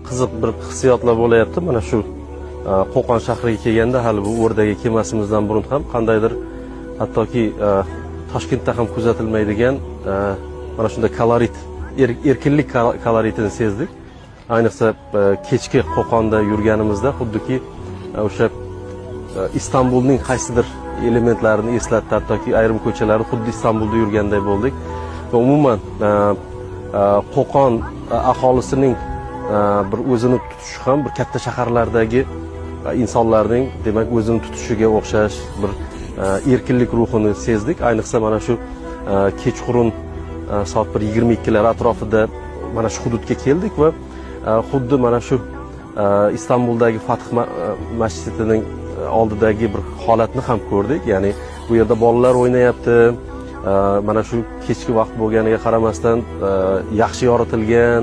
qiziq bir hissiyotlar bo'layapti. Mana shu Qo'qon shahriga kelganda hali bu O'rdaga kelmasimizdan burun ham qandaydir hattoki Toshkentda ham kuzatilmaydigan mana shunday kolorit, erkinlik koloritini sezdik. Ayniqsa kechki Qo'qonda yurganimizda xuddiki o'sha Istanbulning qaysidir elementlarini eslatdi, hattoki ayrim ko'chalarni xuddi Istanbulda yurganday bo'ldik. Va umuman Qo'qon aholisining bir o'zini tutishi ham bir katta shaharlardagi insonlarning, demak, o'zini tutishiga o'xshash bir erkinlik ruhini sezdik. Ayniqsa mana shu kechqurun soat 22lar atrofida mana shu hududga keldik va xuddi mana shu Istanbuldagi Fath masjidining oldidagi bir holatni ham ko'rdik. Ya'ni bu yerda bolalar o'ynayapti. Mana shu kechki vaqt bo'lganiga qaramasdan yaxshi yoritilgan